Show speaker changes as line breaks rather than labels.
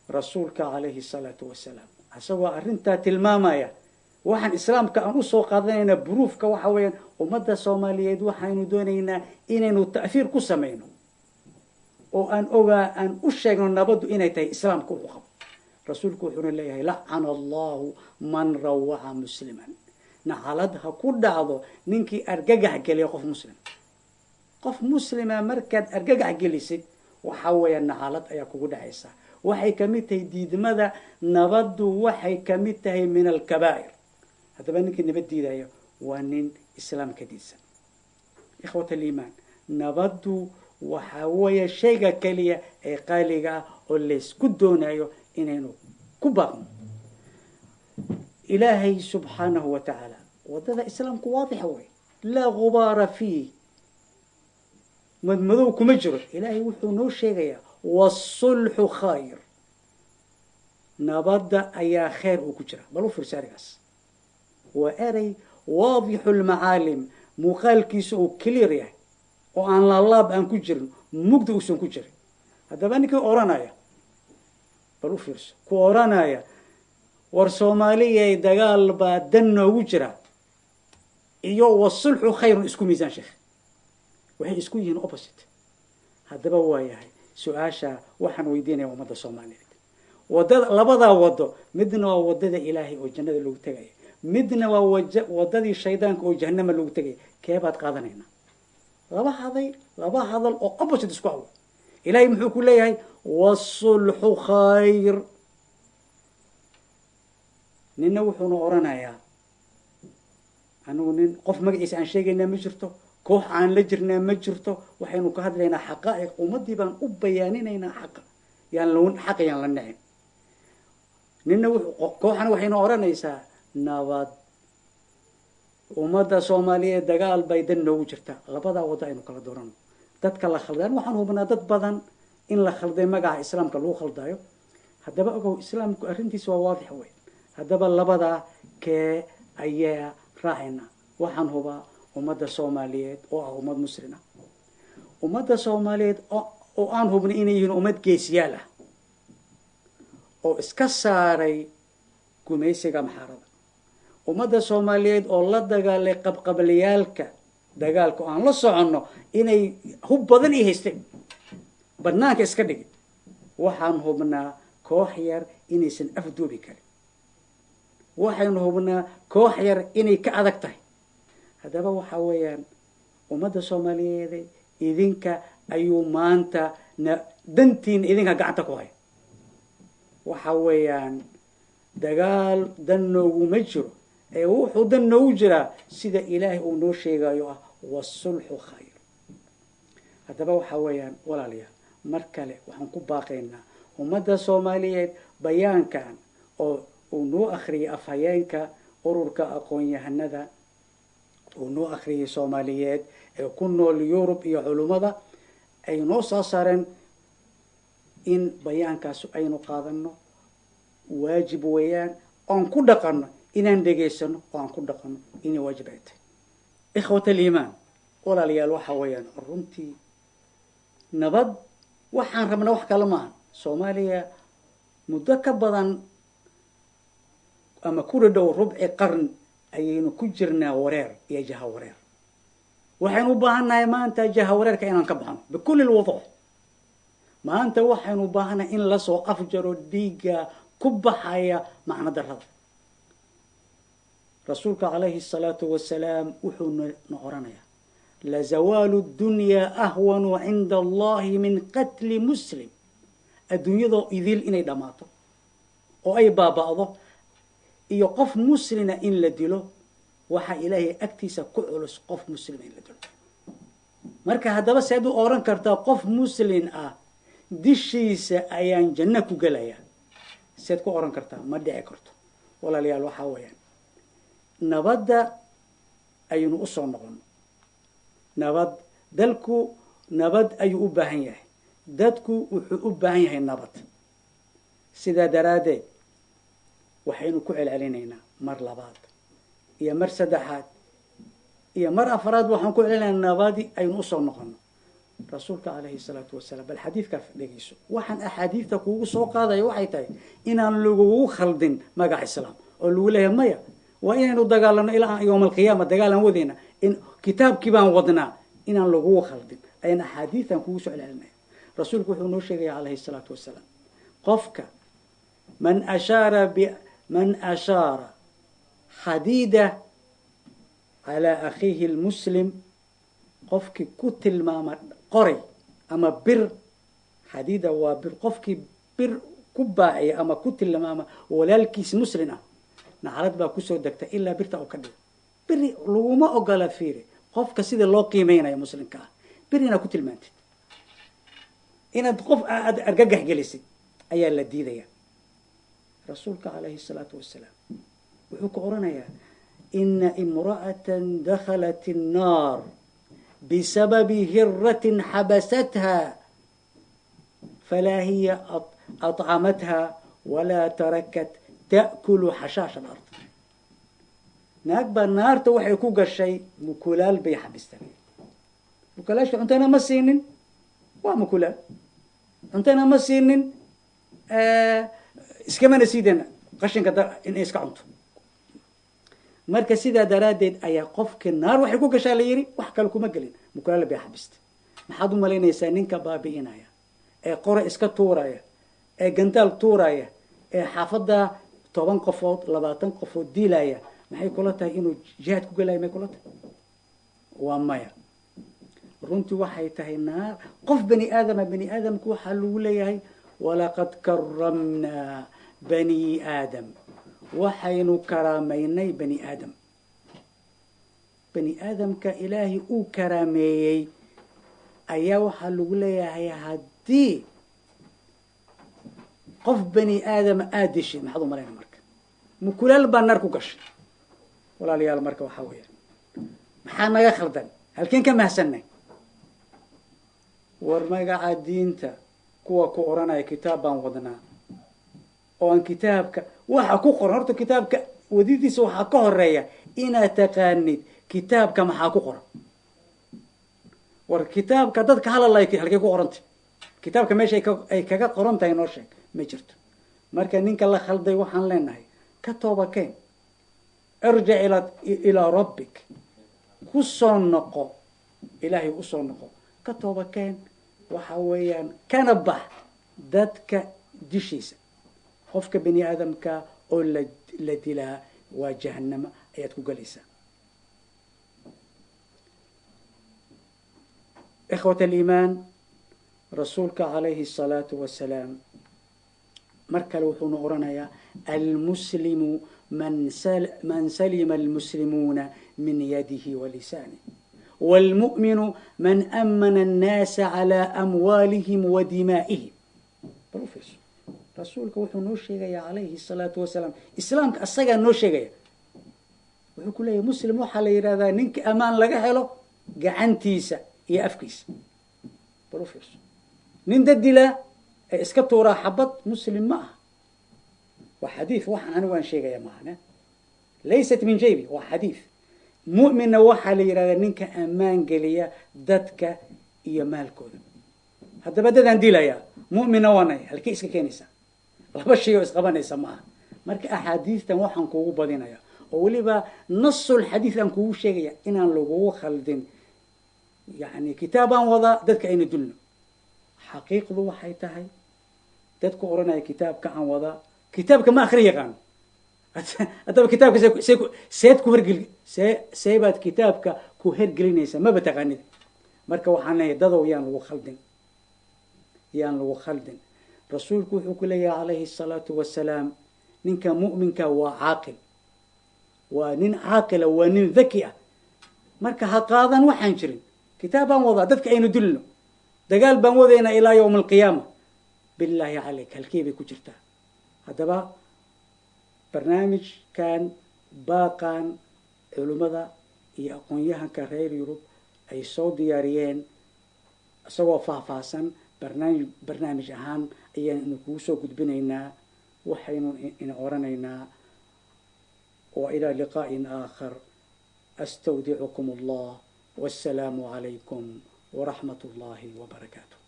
rasuulka calayhi salaatu wasalaam isagoo arrintaa tilmaamaya waxaan islaamka aan usoo qaadanaynaa buruufka waxa weeyaan ummadda soomaaliyeed waxaynu doonaynaa inaynu ta'fiir ku samayno oo aan u sheegno nabaddu inay tahay islaamka uu qabo rasuulku wuxuuna leeyahay lacana allahu man rawaca musliman nacalad ha ku dhacdo ninkii argagax geliya qof muslima markaad argagax gelisid waxa weeyaan nacalad ayaa kugu dhacaysa waxay kamid tahay diidmada nabaddu waxay kamid tahay min alkabaa'ir haddaba ninkii nabad diidaya waa nin islaamka diidsan ikhwata aliimaan nabaddu waxa weeye shayga keliya ee qaaliga ah oo laysku doonayo inaynu ku baaqno ilaahay subxaanahu wa tacaala waddada islaamku waadixa wey laa gubaara fiih madmadow kuma jiro ilaahay wuxuu noo sheegayaa waasulxu khayr nabadda ayaa khayr uu ku jira bal u fiirsa arigaas waa erey waadixu lmacaalim muuqaalkiisa uu clear yahay oo aan laalaab aan ku jirin mugda uusan ku jirin haddaba ninkii oranaya bal u fiirso ku oranaya war soomaaliyay dagaal baa dan noogu jira iyo wasulxu khayrun isku miisaan sheekh waxay isku yihiin opposite haddaba waa yahay su-aasha waxaan weydiinaya ummadda soomaaliyeed wadada labadaa wado midna waa wadada ilaahay oo jannada lagu tegaya midna waa wadadii shaydaanka oo jahannama lagu tegaya keebaad qaadanaynaa laba hadal oo opposite isku awo ilaahay muxuu ku leeyahay wasulxu khayr nina wuxuuna oranayaa anigu nin qof magaciisa aan sheegaynaa ma jirto koox aan la jirnaa ma jirto waxaynu ka hadlaynaa xaqaa'iq ummaddii baan u bayaaninaynaa xaqa xaqa yaan la nicin nina kooxana waxaynu oranaysaa nabad ummadda soomaaliyeed dagaal bay dan noogu jirtaa labadaa waddo aynu kala doorano dadka la khaldaan waxaan hubnaa dad badan in la khalday magaca islaamka lagu khaldaayo haddaba ogow islaamku arrintiisa waa waadix wey haddaba labadaa kee ayaa raacayna waxaan hubaa ummadda soomaaliyeed oo ah ummad muslima ummadda soomaaliyeed oo aan hubnay inay yihiin ummad geesiyaal ah oo iska saaray gumaysiga maxaarada ummadda soomaaliyeed oo la dagaalay qabqabaliyaalka dagaalka oo aan la soconno inay hub badan ii haysteen banaanka iska dhigin waxaan hubnaa koox yar inaysan afduubi karin waxaynu hubnaa koox yar inay ka adag tahay haddaba waxa weeyaan ummadda soomaaliyeed idinka ayuu maanta dantiina idinka gacanta ku haya waxa weeyaan dagaal dan nooguma jiro ee wuxuu dan noogu jiraa sida ilaahay uu noo sheegayo ah wasulxu khayr haddaba waxa weeyaan walaalayaal mar kale waxaan ku baaqaynaa ummadda soomaaliyeed bayaankan oo uu noo akhriyay afhayeenka ururka aqoon-yahanada uu noo akhriyay soomaaliyeed ee ku nool yurub iyo culummada ay noo soo saareen in bayaankaas aynu qaadano waajib weeyaan oon ku dhaqanno inaan dhegaysano oo aan ku dhaqanno inay waajib ay tahay ikhwata aliimaan walaalayaal waxa weeyaan runtii nabad waxaan rabnaa wax kale maaha soomaaliya muddo ka badan ama ku dhadhow rubci qarn ayaynu ku jirnaa wareer iyo jaha wareer waxaynu u baahannahay maanta jaha wareerka inaan ka baxno bikulli lwuduux maanta waxaynu u baahannahay in lasoo afjaro dhiigga ku baxaya macno darrada rasuulka calayhi salaatu wasalaam wuxuu na oranayaa lazawaalu dunyaa ahwanu cinda allahi min qatli muslim adduunyadoo idil inay dhammaato oo ay baaba'do iyo qof muslina in la dilo waxaa ilaahay agtiisa ku culus qof muslima in la dilo marka haddaba seed u oran kartaa qof muslin ah dishiisa ayaan janno ku gelayaa seed ku oran kartaa ma dhici karto walaalayaal waxaa weeyaan nabadda aynu u soo noqono nabad dalku nabad ayuu u baahan yahay dadku wuxuu u baahan yahay nabad sidaa daraaddeed waxaynu ku celcelinaynaa mar labaad iyo mar saddexaad iyo mar afraad waxaan ku celcelinaynaa nabadi aynu usoo noqono rasuulka calayhi salaatu wasalaam bal xadiidkaa dhegeyso waxaan axaadiidta kuugu soo qaadaya waxay tahay inaan lagugu khaldin magaca islaam oo lagu leeyahay maya waa inaynu dagaalano ilaa yowma alqiyaama dagaalan wadayna in kitaabkii baan wadnaa inaan lagugu khaldin ayaan axaadiidtan kugu soo celcelinaya rasuulku wuxuu noo sheegaya calayhi salaatu wasalaam qofka man ashaara xadiida calaa akhiihi lmuslim qofkii ku tilmaama qoray ama bir xadiida waa bir qofkii bir ku baaciya ama ku tilmaama walaalkiis muslim ah nacalad baa kusoo degta ilaa birta uu ka dhigo biri laguma ogola fiiri qofka sida loo qiimeynayo muslimka ah bir inaad ku tilmaantid inaad qof aad argagax gelisid ayaa la diidaya rasuulka calayhi salaatu wasalaam wuxuu ka oranayaa ina imra'atan dakhalat الnaar bisababi hiratin xabasatha falaa hiya aطcamatha walaa tarakat ta'kulu xashaasha alard naag baa naarta waxay ku gashay mukulaal bay xabistay mukulaasha cuntana ma siinin waa mukulaal cuntana ma siinin iskamana siidana qashinka inay iska cunto marka sidaa daraaddeed ayaa qofka naar waxay ku gashaa la yidhi wax kale kuma gelin mukulaal bay xabistay maxaad u malaynaysaa ninka baabi'inaya ee qore iska tuuraya ee gandaal tuuraya ee xaafadda 10 qofood 20 qofood dilaya maxay kula tahay inuu jihaad ku galayo may kula tahay waa maya runtii waxay tahay naar qof bani aadamku waxaa lagu leeyahay walaqad karamnaa bani aadam waxaynu karaamaynay bani aadamka ilaahay uu karaameeyey ayaa waxaa lagu leeyahay haddii qof bani aadama aad dishay maxaad u malayna marka mukulaal baa naar ku gashay walaalayaal marka waxaa weeyaan maxaa naga khaldan halkeen ka mahsanay war magaca diinta kuwa ku oranaya kitaab baan wadnaa oo aan kitaabka waxa ku qoran horta kitaabka wadidiisa waxaa ka horeeya inaad taqaanid kitaabka maxaa ku qoran war kitaabka dadka halalay halkee ku qorantay kitaabka meesha ay kaga qoran tahay noo sheeg ma jirto marka ninka la khalday waxaan leenahay ka tooba keen irjic ilaa rabbik ku soo noqo ilaahay u soo noqo ka tooba keen waxa weeyaan kana bax dadka dishiisa qofka bani aadamka oo la dilaa waa jahannama ayaad ku galaysaa ikhwat aliimaan rasuulka calayhi الsalaatu wasalaam mar kale wuxuuna oranayaa almuslimu man salima almuslimuuna min yadihi walisanih wاlmu'minu man amana الnaasa calى amwaalihim wadimaa'ihim rasuulka wuxuu noo sheegaya calayhi الsalaatu wasalaam islaamka asagaa noo sheegaya wuxuu ku leeyahay muslim waxaa la yidhahdaa ninka amaan laga helo gacantiisa iyo afkiisa nin dad dilaa ee iska tuuraa xabad muslim ma aha waa xadiid waxaan anigu aan sheegaya maahane laysat min jaybi waa xadiid mu'minna waxaa la yidhahdaa ninka ammaan geliya dadka iyo maalkooda haddaba dadaan dilayaa mu'minna waanay halkii iska keenaysaa laba shay oo isqabanaysa ma aha marka axaadiistan waxaan kuugu badinaya oo weliba nasul xadiid aan kuugu sheegaya inaan lagugu khaldin yani kitaabaan wadaa dadka ayna dulno xaqiiqdu waxay tahay dadku oranaya kitaabka aan wadaa kitaabka ma akhri yaqaano haddaba kitaabka seed ku hergeli seebaad kitaabka ku hergelinaysa maba taqaanid marka waxaan leeyahay dadow yaan lagu khaldin rasuulku wuxuu ku leeyahay calayhi الsalaatu wasalaam ninka mu'minka waa caaqil waa nin caaqila waa nin dhaki ah marka ha qaadan waxaan jirin kitaab baan wadaa dadka aynu dilno dagaal baan wadaynaa ilaa yowma alqiyaama bilaahi calayk halkee bay ku jirtaa haddaba barnaamijkan baaqan culimmada iyo aqoon-yahanka reer yurub ay soo diyaariyeen isagoo faahfaahsan barnaamij ahaan ayaanu kugu soo gudbinaynaa waxaynu ina oranaynaa wa ilaa liqaa'in aakhar astawdicukum allah والسلام عليكم waraxmat ullaahi wabarakaatuh.